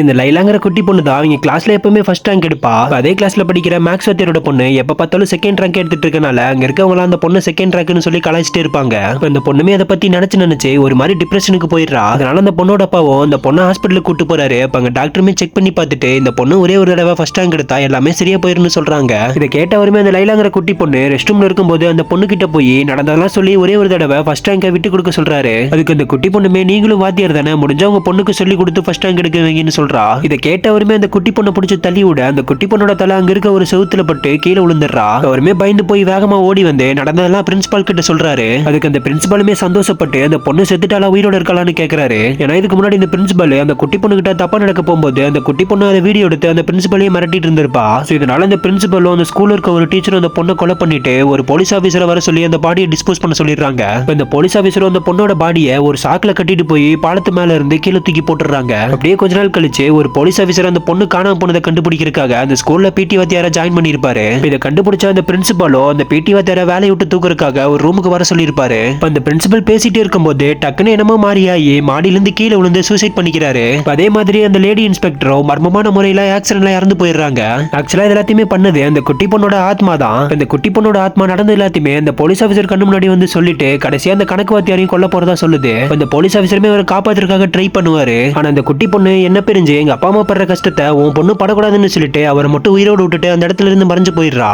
இந்த லைலாங்கிற குட்டி பொண்ணு தான் அவங்க கிளாஸ்ல எப்பவுமே ஃபர்ஸ்ட் ரேங்க் எடுப்பா. அதே கிளாஸ்ல படிக்கிற மேக்ஸ் வாத்தியாரோட பொண்ணு எப்ப பார்த்தாலும் செகண்ட் ரேங்க் எடுத்துட்டு இருக்கனால அங்க இருக்கவங்க அந்த பொண்ணு செகண்ட் ரேங்க்னு சொல்லி கலாய்ச்சிட்டு இருப்பாங்க. இந்த பொண்ணுமே அதை பத்தி நினைச்சு ஒரு மாதிரி டிப்ரெஷனுக்கு போயிடுறா. அதனால அந்த பொண்ணோட அப்பாவும் அந்த பொண்ணை ஹாஸ்பிட்டலுக்கு கூட்டு போறாரு. அப்ப அங்க டாக்டருமே செக் பண்ணி பார்த்துட்டு இந்த பொண்ணு ஒரே ஒரு தடவை ஃபர்ஸ்ட் ரேங்க் எடுத்தா எல்லாமே சரியா போயிருன்னு சொல்றாங்க. இதை கேட்டவருமே அந்த லைலாங்கிற குட்டி பொண்ணு ரெஸ்ட் ரூம்ல இருக்கும்போது அந்த பொண்ணு கிட்ட போய் நடந்ததெல்லாம் சொல்லி ஒரே ஒரு தடவை ஃபர்ஸ்ட் ரேங்கை விட்டு கொடுக்க சொல்றாரு. அதுக்கு அந்த குட்டி பொண்ணுமே நீங்களும் வாத்தியார் தானே, முடிஞ்சா உங்க பொண்ணுக்கு சொல்லி கொடுத்து ஃபர்ஸ்ட் ரேங்க் எடுக்க வைங்கன்னு சொல்றா. இதை கேட்டவருமே அந்த குட்டி பொண்ணை பிடிச்சி தள்ளி விட அந்த குட்டி பொண்ணோட தலை அங்க இருக்க ஒரு செவுத்துல பட்டு கீழே விழுந்துடுறா. அவருமே பயந்து போய் வேகமா ஓடி வந்து நடந்ததெல்லாம் பிரின்சிபால் கிட்ட சொல்றாரு. அதுக்கு அந்த பிரின்சிபாலுமே சந்தோஷப்பட்டு அந்த பொண்ணு செத்துட்டாலா உயிரோட இருக்கலாம்னு கேக்குறாரு. ஏன்னா இதுக்கு முன்னாடி இந்த பிரின்சிபால் அந்த குட்டி பொண்ணு கிட்ட தப்பா நடக்க போகும்போது அந்த குட்டி பொண்ணு அதை வீடியோ எடுத்து அந்த பிரின்சிபாலையும் மிரட்டிட்டு இருந்திருப்பா. இதனால அந்த பிரின்சிபாலும் அந்த ஸ்கூல்ல இருக்க ஒரு டீச்சரும் அந்த பொண்ணை கொலை பண்ணிட்டு ஒரு போலீஸ் ஆபீசரை வர சொல்லி அந்த பாடியை டிஸ்போஸ் பண்ண சொல்லிடுறாங்க. இந்த போலீஸ் ஆபீசரும் அந்த பொண்ணோட பாடியை ஒரு சாக்குல கட்டிட்டு போய் பாலத்து மேல இருந்து கீழே தூக்கி போட்டுறாங்க. அப்படியே கொஞ்ச நாள் கழிச்சு ஒரு போலீஸ் ஆபீசர் அந்த பொண்ணு காணாம போனதை கண்டுபிடிக்கிறதுக்காக அந்த ஸ்கூல்ல பிடி வாத்தியார ஜாயின் பண்ணிருப்பாரு. இதை கண்டுபிடிச்ச அந்த பிரின்சிபாலோ அந்த பிடி வாத்தியார வேலையை விட்டு தூக்குறதுக்காக ஒரு ரூமுக்கு வர சொல்லியிருப்பாரு. அந்த பிரின்சிபல் பேசிட்டே இருக்கும்போது டக்குன்னு என்னமோ மாறியாயி மாடியில இருந்து கீழே விழுந்து சூசைட் பண்ணிக்கிறாரு. அதே மாதிரி அந்த லேடி இன்ஸ்பெக்டரும் மர்மமான முறையில ஆக்சிடென்ட்ல இறந்து போயிடுறாங்க. ஆக்சுவலா இது எல்லாத்தையுமே பண்ணது அந்த குட்டி பொண்ணோட ஆத்மா தான். அந்த குட்டி பொண்ணோட ஆத்மா நடந்து எல்லாத்தையுமே அந்த போலீஸ் ஆபீசர் கண்ணு முன்னாடி வந்து சொல்லிட்டு கடைசியா அந்த கணக்கு வாத்தியாரையும் கொல்ல போறதா சொல்லுது. அந்த போலீஸ் ஆபீசருமே அவரை காப்பாத்துறதுக்காக ட்ரை பண்ணுவாரு. ஆனா அந்த குட்டி பொண்ணு என்ன பிரிஞ்சு எங்க அப்பா அம்மா படுற கஷ்டத்தை உன் பொண்ணு படக்கூடாதுன்னு சொல்லிட்டு அவரை மட்டும் உயிரோடு விட்டுட்டு அந்த இடத்துல இருந்து மறைஞ்சு போயிடுறா.